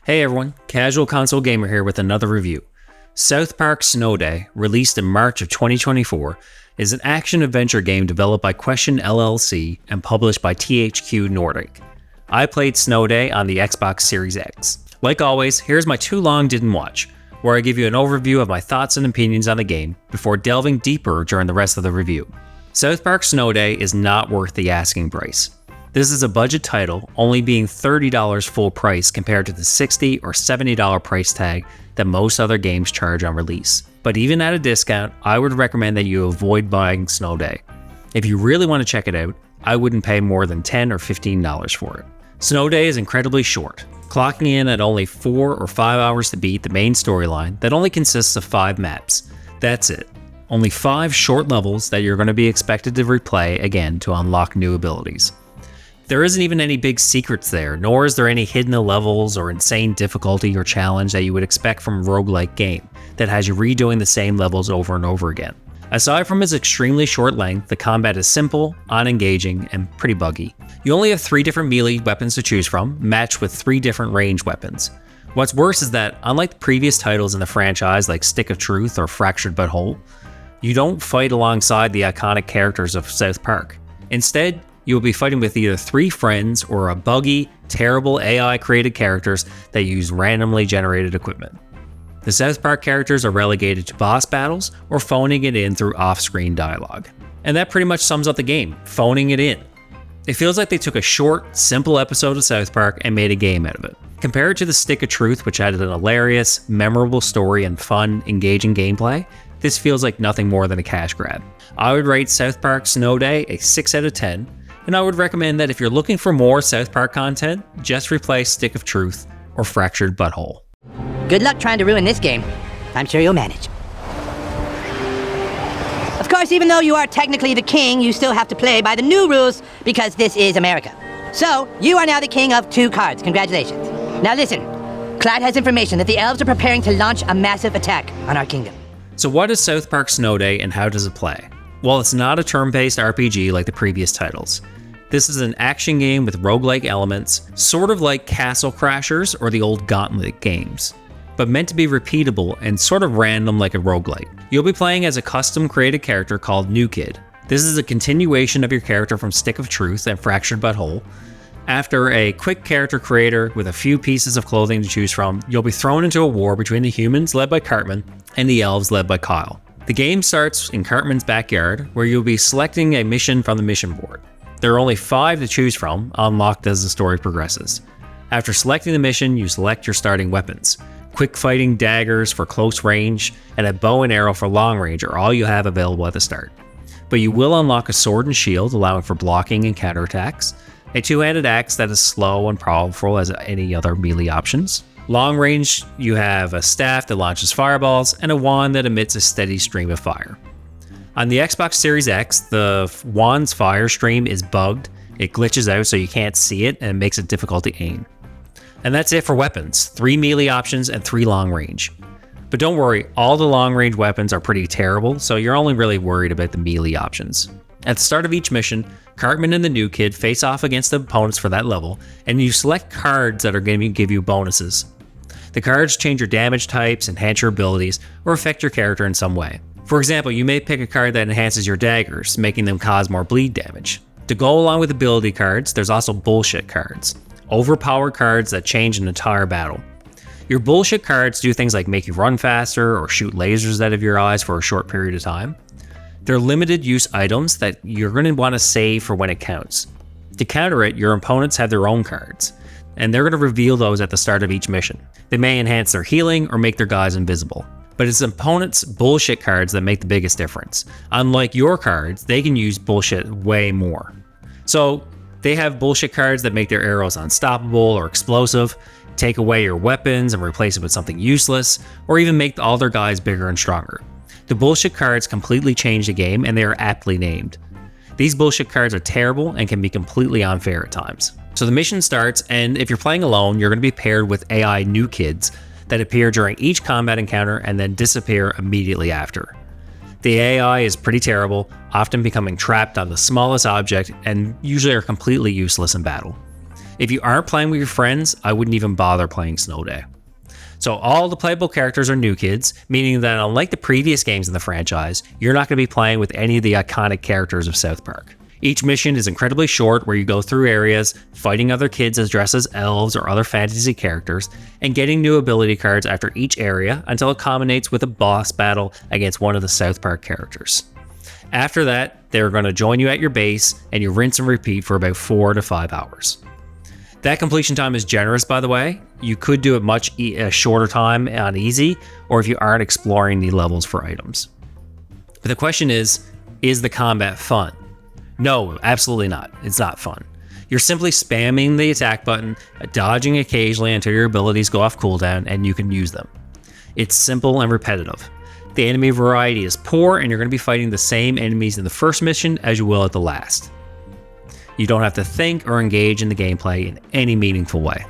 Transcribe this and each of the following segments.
Hey everyone, Casual Console Gamer here with another review. South Park Snow Day, released in March of 2024, is an action-adventure game developed by Question LLC and published by THQ Nordic. I played Snow Day on the Xbox Series X. Like always, here's my too long didn't watch, where I give you an overview of my thoughts and opinions on the game before delving deeper during the rest of the review. South Park Snow Day is not worth the asking price. This is a budget title, only being $30 full price compared to the $60 or $70 price tag that most other games charge on release. But even at a discount, I would recommend that you avoid buying Snow Day. If you really want to check it out, I wouldn't pay more than $10 or $15 for it. Snow Day is incredibly short, clocking in at only 4 or 5 hours to beat the main storyline that only consists of 5 maps. That's it. Only 5 short levels that you're going to be expected to replay again to unlock new abilities. There isn't even any big secrets there, nor is there any hidden levels or insane difficulty or challenge that you would expect from a roguelike game that has you redoing the same levels over and over again. Aside from its extremely short length, the combat is simple, unengaging, and pretty buggy. You only have 3 different melee weapons to choose from, matched with 3 different ranged weapons. What's worse is that, unlike the previous titles in the franchise like Stick of Truth or Fractured But Whole, you don't fight alongside the iconic characters of South Park. Instead, you will be fighting with either 3 friends or a buggy, terrible AI-created characters that use randomly generated equipment. The South Park characters are relegated to boss battles or phoning it in through off-screen dialogue. And that pretty much sums up the game, phoning it in. It feels like they took a short, simple episode of South Park and made a game out of it. Compared to the Stick of Truth, which had an hilarious, memorable story and fun, engaging gameplay, this feels like nothing more than a cash grab. I would rate South Park Snow Day a 6 out of 10, and I would recommend that if you're looking for more South Park content, just replay Stick of Truth or Fractured But Whole. Good luck trying to ruin this game. I'm sure you'll manage. Of course, even though you are technically the king, you still have to play by the new rules because this is America. So, you are now the king of 2 cards. Congratulations. Now listen, Clyde has information that the elves are preparing to launch a massive attack on our kingdom. So what is South Park Snow Day and how does it play? Well, it's not a turn-based RPG like the previous titles. This is an action game with roguelike elements, sort of like Castle Crashers or the old Gauntlet games, but meant to be repeatable and sort of random like a roguelite. You'll be playing as a custom-created character called New Kid. This is a continuation of your character from Stick of Truth and Fractured But Whole. After a quick character creator with a few pieces of clothing to choose from, you'll be thrown into a war between the humans led by Cartman and the elves led by Kyle. The game starts in Cartman's backyard, where you'll be selecting a mission from the mission board. There are only 5 to choose from, unlocked as the story progresses. After selecting the mission, you select your starting weapons. Quick fighting daggers for close range, and a bow and arrow for long range are all you have available at the start. But you will unlock a sword and shield, allowing for blocking and counterattacks, a 2-handed axe that is slow and powerful as any other melee options. Long range, you have a staff that launches fireballs, and a wand that emits a steady stream of fire. On the Xbox Series X, the wand's fire stream is bugged, it glitches out so you can't see it, and it makes it difficult to aim. And that's it for weapons, 3 melee options and 3 long range. But don't worry, all the long range weapons are pretty terrible, so you're only really worried about the melee options. At the start of each mission, Cartman and the New Kid face off against the opponents for that level, and you select cards that are going to give you bonuses. The cards change your damage types, enhance your abilities, or affect your character in some way. For example, you may pick a card that enhances your daggers, making them cause more bleed damage. To go along with ability cards, there's also bullshit cards, overpowered cards that change an entire battle. Your bullshit cards do things like make you run faster or shoot lasers out of your eyes for a short period of time. They're limited use items that you're going to want to save for when it counts. To counter it, your opponents have their own cards, and they're going to reveal those at the start of each mission. They may enhance their healing or make their guys invisible. But it's opponents' bullshit cards that make the biggest difference. Unlike your cards, they can use bullshit way more. So they have bullshit cards that make their arrows unstoppable or explosive, take away your weapons and replace it with something useless, or even make all their guys bigger and stronger. The bullshit cards completely change the game, and they are aptly named. These bullshit cards are terrible and can be completely unfair at times. So the mission starts, and if you're playing alone, you're going to be paired with AI New Kids that appear during each combat encounter and then disappear immediately after. The AI is pretty terrible, often becoming trapped on the smallest object and usually are completely useless in battle. If you aren't playing with your friends, I wouldn't even bother playing Snow Day. So all the playable characters are new kids, meaning that unlike the previous games in the franchise, you're not going to be playing with any of the iconic characters of South Park. Each mission is incredibly short, where you go through areas, fighting other kids as dressed as elves or other fantasy characters, and getting new ability cards after each area until it culminates with a boss battle against one of the South Park characters. After that, they're going to join you at your base, and you rinse and repeat for about 4 to 5 hours. That completion time is generous, by the way. You could do it much shorter time on easy, or if you aren't exploring the levels for items. But the question is the combat fun? No, absolutely not. It's not fun. You're simply spamming the attack button, dodging occasionally until your abilities go off cooldown and you can use them. It's simple and repetitive. The enemy variety is poor, and you're going to be fighting the same enemies in the first mission as you will at the last. You don't have to think or engage in the gameplay in any meaningful way.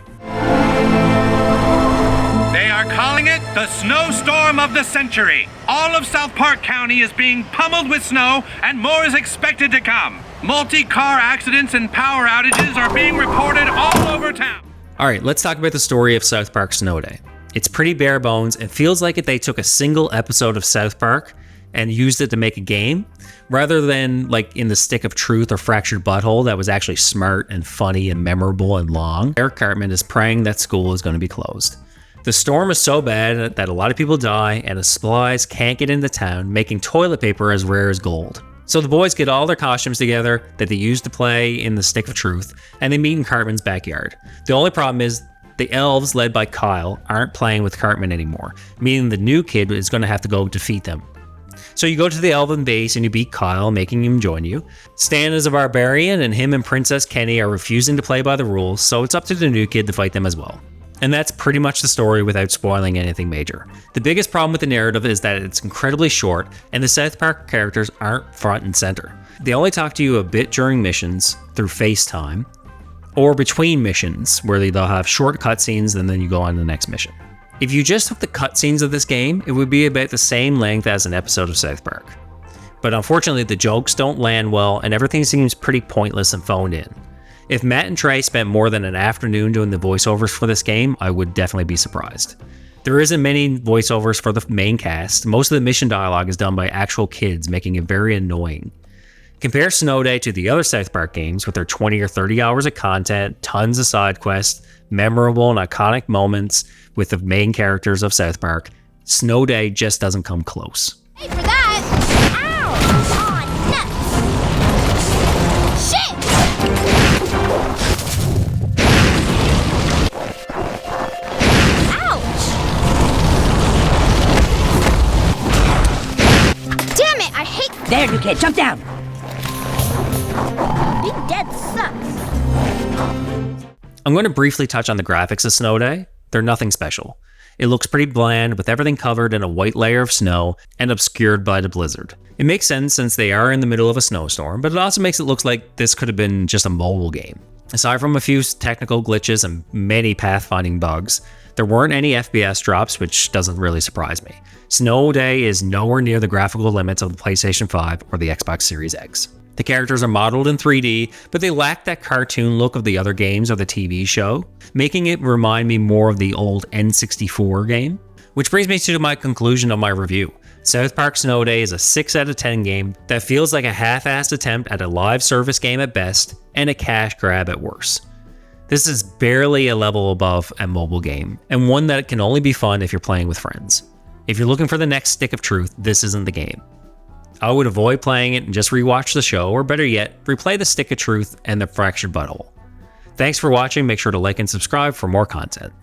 They are calling it the snowstorm of the century. All of South Park County is being pummeled with snow, and more is expected to come. Multi-car accidents and power outages are being reported all over town. Alright, let's talk about the story of South Park Snow Day. It's pretty bare bones and feels like if they took a single episode of South Park and used it to make a game, rather than like in the Stick of Truth or Fractured Butthole that was actually smart and funny and memorable and long. Eric Cartman is praying that school is going to be closed. The storm is so bad that a lot of people die and the supplies can't get into town, making toilet paper as rare as gold. So the boys get all their costumes together that they used to play in the Stick of Truth, and they meet in Cartman's backyard. The only problem is the elves, led by Kyle, aren't playing with Cartman anymore, meaning the new kid is going to have to go defeat them. So you go to the elven base and you beat Kyle, making him join you. Stan is a barbarian, and him and Princess Kenny are refusing to play by the rules, so it's up to the new kid to fight them as well. And that's pretty much the story without spoiling anything major. The biggest problem with the narrative is that it's incredibly short, and the South Park characters aren't front and center. They only talk to you a bit during missions, through FaceTime, or between missions, where they'll have short cutscenes and then you go on to the next mission. If you just took the cutscenes of this game, it would be about the same length as an episode of South Park. But unfortunately, the jokes don't land well, and everything seems pretty pointless and phoned in. If Matt and Trey spent more than an afternoon doing the voiceovers for this game, I would definitely be surprised. There isn't many voiceovers for the main cast. Most of the mission dialogue is done by actual kids, making it very annoying. Compare Snow Day to the other South Park games with their 20 or 30 hours of content, tons of side quests, memorable and iconic moments with the main characters of South Park. Snow Day just doesn't come close. Hey, for that! Ow! Aw, nuts! Shit! Ouch! Damn it, I hate... There, new kid, jump down! Being dead sucks. I'm going to briefly touch on the graphics of Snow Day. They're nothing special. It looks pretty bland, with everything covered in a white layer of snow and obscured by the blizzard. It makes sense since they are in the middle of a snowstorm, but it also makes it look like this could have been just a mobile game. Aside from a few technical glitches and many pathfinding bugs, there weren't any FPS drops, which doesn't really surprise me. Snow Day is nowhere near the graphical limits of the PlayStation 5 or the Xbox Series X. The characters are modeled in 3D, but they lack that cartoon look of the other games or the TV show, making it remind me more of the old N64 game. Which brings me to my conclusion of my review. South Park Snow Day is a 6 out of 10 game that feels like a half-assed attempt at a live service game at best and a cash grab at worst. This is barely a level above a mobile game, and one that can only be fun if you're playing with friends. If you're looking for the next Stick of Truth, this isn't the game. I would avoid playing it and just rewatch the show, or better yet, replay the Stick of Truth and the Fractured Butthole. Thanks for watching, make sure to like and subscribe for more content.